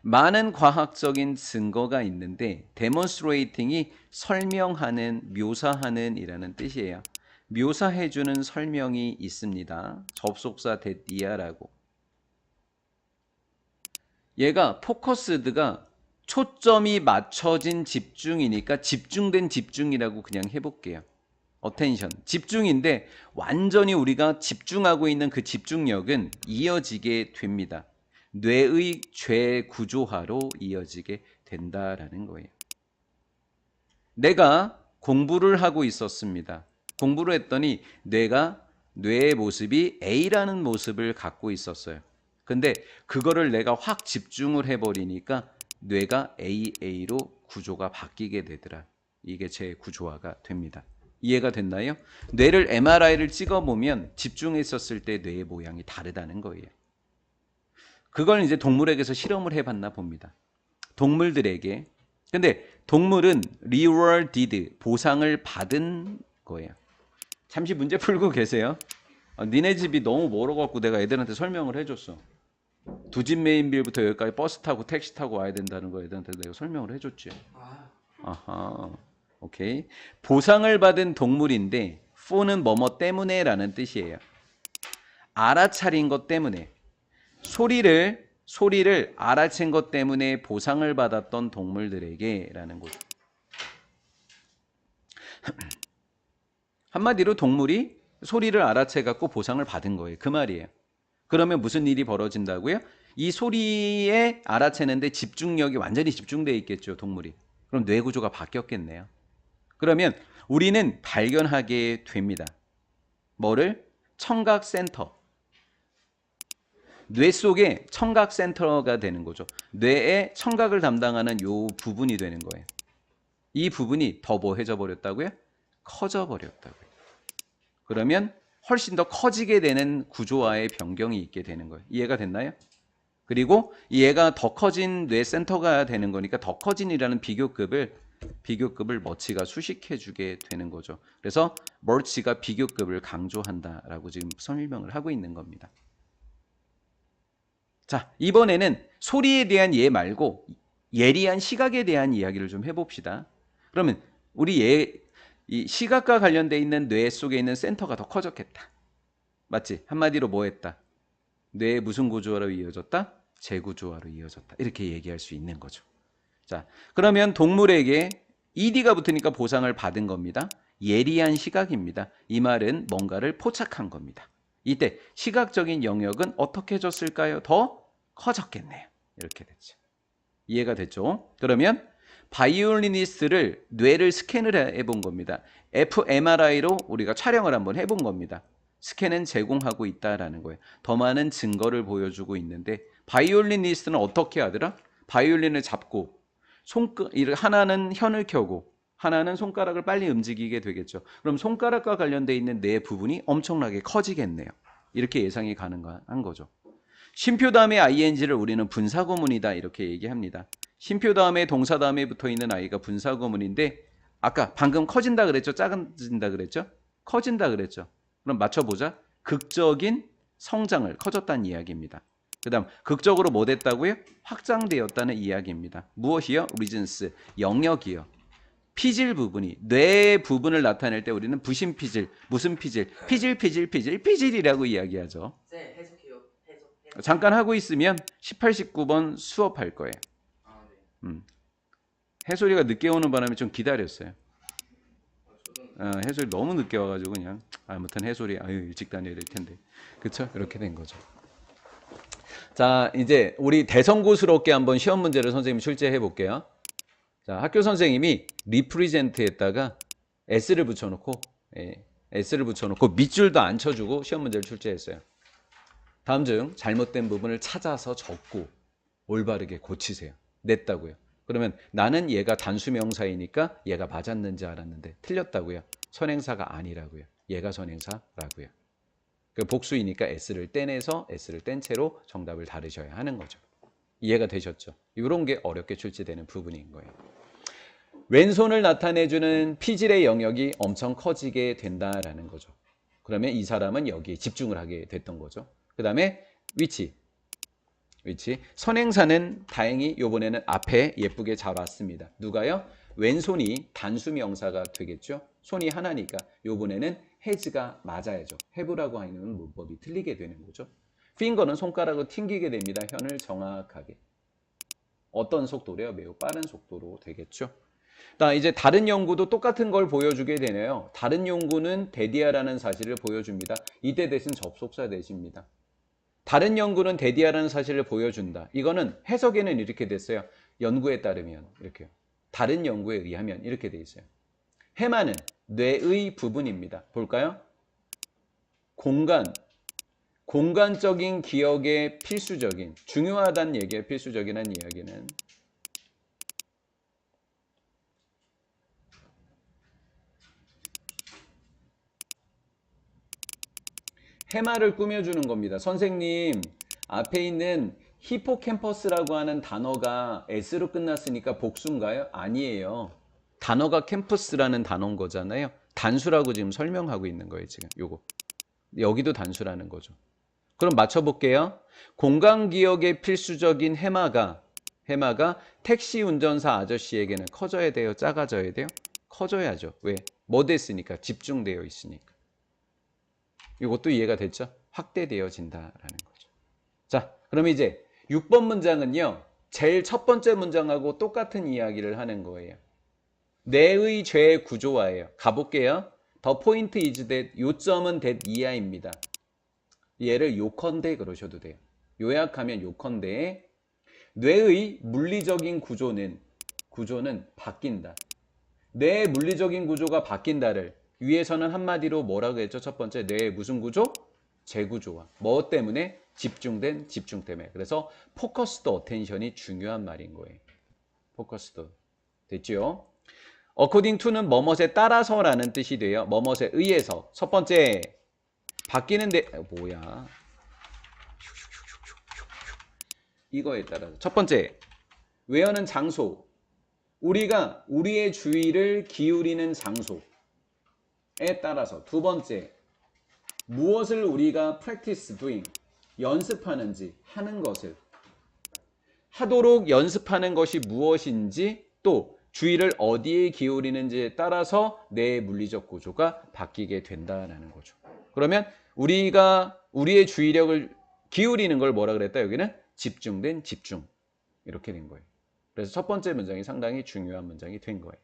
많은 과학적인 증거가 있는데 demonstrating이 설명하는, 묘사하는 이라는 뜻이에요. 묘사해주는 설명이 있습니다. 접속사 that이야라고. 얘가 포커스드가 초점이 맞춰진 집중이니까 집중된 집중이라고 그냥 해볼게요. 어텐션, 집중인데 완전히 우리가 집중하고 있는 그 집중력은 이어지게 됩니다. 뇌의 죄구조화로 이어지게 된다라는 거예요. 내가 공부를 하고 있었습니다. 공부를 했더니 뇌의 모습이 A라는 모습을 갖고 있었어요. 근데 그거를 내가 확 집중을 해버리니까 뇌가 AA로 구조가 바뀌게 되더라. 이게 재구조화가 됩니다. 이해가 됐나요? 뇌를 MRI를 찍어보면 집중했었을 때 뇌의 모양이 다르다는 거예요. 그걸 이제 동물에게서 실험을 해봤나 봅니다. 동물들에게. 근데 동물은 rewarded, 보상을 받은 거예요. 잠시 문제 풀고 계세요. 니네 집이 너무 멀어갖고 내가 애들한테 설명을 해줬어. 두 집 메인빌부터 여기까지 버스 타고 택시 타고 와야 된다는 거 애들한테 내가 설명을 해줬지. 아하, 오케이. 보상을 받은 동물인데 for는 뭐뭐 때문에라는 뜻이에요. 알아차린 것 때문에. 소리를 알아챈 것 때문에 보상을 받았던 동물들에게라는 거죠. 한마디로 동물이 소리를 알아채 갖고 보상을 받은 거예요. 그 말이에요. 그러면 무슨 일이 벌어진다고요? 이 소리에 알아채는데 집중력이 완전히 집중되어 있겠죠, 동물이. 그럼 뇌 구조가 바뀌었겠네요. 그러면 우리는 발견하게 됩니다. 뭐를? 청각센터. 뇌 속에 청각센터가 되는 거죠. 뇌의 청각을 담당하는 요 부분이 되는 거예요. 이 부분이 더 뭐해져 버렸다고요? 커져 버렸다고요. 그러면 훨씬 더 커지게 되는 구조화의 변경이 있게 되는 거예요. 이해가 됐나요? 그리고 얘가 더 커진 뇌 센터가 되는 거니까 더 커진이라는 비교급을 머치가 수식해 주게 되는 거죠. 그래서 머치가 비교급을 강조한다라고 지금 설명을 하고 있는 겁니다. 자, 이번에는 소리에 대한 예 말고 예리한 시각에 대한 이야기를 좀 해봅시다. 그러면 우리 이 시각과 관련돼 있는 뇌 속에 있는 센터가 더 커졌겠다. 맞지? 한마디로 뭐 했다? 뇌의 무슨 구조화로 이어졌다? 재구조화로 이어졌다. 이렇게 얘기할 수 있는 거죠. 자, 그러면 동물에게 ED가 붙으니까 보상을 받은 겁니다. 예리한 시각입니다. 이 말은 뭔가를 포착한 겁니다. 이때 시각적인 영역은 어떻게 졌을까요? 더 커졌겠네요. 이렇게 됐죠. 이해가 됐죠? 그러면 바이올리니스트를 뇌를 스캔을 해본 겁니다. fMRI로 우리가 촬영을 한번 해본 겁니다. 스캔은 제공하고 있다라는 거예요. 더 많은 증거를 보여주고 있는데 바이올리니스트는 어떻게 하더라? 바이올린을 잡고 하나는 현을 켜고 하나는 손가락을 빨리 움직이게 되겠죠. 그럼 손가락과 관련돼 있는 뇌 부분이 엄청나게 커지겠네요. 이렇게 예상이 가능한 거죠. 쉼표 다음에 ing를 우리는 분사구문이다 이렇게 얘기합니다. 쉼표 다음에 동사 다음에 붙어있는 i가 분사구문인데 아까 방금 커진다 그랬죠? 작아진다 그랬죠? 커진다 그랬죠? 그럼 맞춰보자. 극적인 성장을, 커졌다는 이야기입니다. 그 다음 극적으로 뭐 됐다고요? 확장되었다는 이야기입니다. 무엇이요? 리전스, 영역이요. 피질 부분이, 뇌 부분을 나타낼 때 우리는 부심 피질, 무슨 피질? 피질이라고 이야기하죠. 네, 해석해요. 해석. 잠깐 하고 있으면 18, 19번 수업할 거예요. 네. 해솔이가 늦게 오는 바람에 좀 기다렸어요. 해솔이 너무 늦게 와가지고 그냥 아무튼 해솔이 일찍 다녀야 될 텐데 그쵸? 이렇게 된 거죠. 자, 이제 우리 대성고스럽게 한번 시험 문제를 선생님이 출제해 볼게요. 자, 학교 선생님이 리프리젠트에다가 S를 붙여놓고 밑줄도 안 쳐주고 시험 문제를 출제했어요. 다음 중 잘못된 부분을 찾아서 적고 올바르게 고치세요. 냈다고요. 그러면 나는 얘가 단수명사이니까 얘가 맞았는지 알았는데 틀렸다고요. 선행사가 아니라고요. 얘가 선행사라고요. 그 복수이니까 S를 떼내서 S를 뗀 채로 정답을 다루셔야 하는 거죠. 이해가 되셨죠? 이런 게 어렵게 출제되는 부분인 거예요. 왼손을 나타내주는 피질의 영역이 엄청 커지게 된다라는 거죠. 그러면 이 사람은 여기에 집중을 하게 됐던 거죠. 그 다음에 위치. 선행사는 다행히 요번에는 앞에 예쁘게 잘 왔습니다. 누가요? 왼손이 단수명사가 되겠죠? 손이 하나니까 요번에는 has가 맞아야죠. have라고 하는 문법이 틀리게 되는 거죠. finger는 손가락을 튕기게 됩니다. 현을 정확하게. 어떤 속도래요? 매우 빠른 속도로 되겠죠. 이제 다른 연구도 똑같은 걸 보여주게 되네요. 다른 연구는 데디아라는 사실을 보여줍니다. 이때 대신 접속사 대신입니다. 다른 연구는 데디아라는 사실을 보여준다. 이거는 해석에는 이렇게 됐어요. 연구에 따르면 이렇게요. 다른 연구에 의하면 이렇게 돼 있어요. 해마는 뇌의 부분입니다. 볼까요? 공간적인 기억의 필수적인, 중요하다는 얘기예요. 필수적이라는 이야기는. 해마를 꾸며주는 겁니다. 선생님, 앞에 있는 히포캠퍼스라고 하는 단어가 S로 끝났으니까 복수인가요? 아니에요. 단어가 캠퍼스라는 단어인 거잖아요. 단수라고 지금 설명하고 있는 거예요, 지금. 요거. 여기도 단수라는 거죠. 그럼 맞춰볼게요. 공간기억의 필수적인 해마가 택시 운전사 아저씨에게는 커져야 돼요? 작아져야 돼요? 커져야죠. 왜? 뭐 됐으니까? 집중되어 있으니까. 이것도 이해가 됐죠? 확대되어진다라는 거죠. 자, 그럼 이제 6번 문장은요. 제일 첫 번째 문장하고 똑같은 이야기를 하는 거예요. 내의 죄 구조화예요. 가볼게요. The point is that 요점은 that 이하입니다. 얘를 요컨대 그러셔도 돼요. 요약하면 요컨대 뇌의 물리적인 구조는 바뀐다. 뇌의 물리적인 구조가 바뀐다를 위에서는 한마디로 뭐라고 했죠? 첫 번째 뇌의 무슨 구조? 재구조화. 뭐 때문에? 집중 때문에. 그래서 focused attention이 중요한 말인 거예요. focused. 됐죠? according to는 뭐뭇에 따라서라는 뜻이 돼요. 뭐뭇에 의해서. 첫 번째 바뀌는데 뭐야? 이거에 따라서. 첫 번째 where는 장소. 우리가 우리의 주의를 기울이는 장소에 따라서. 두 번째 무엇을 우리가 practice doing 연습하는지 하는 것을 하도록 연습하는 것이 무엇인지 또 주의를 어디에 기울이는지에 따라서 내 물리적 구조가 바뀌게 된다는 거죠. 그러면 우리가 우리의 주의력을 기울이는 걸 뭐라 그랬다? 여기는 집중 이렇게 된 거예요. 그래서 첫 번째 문장이 상당히 중요한 문장이 된 거예요.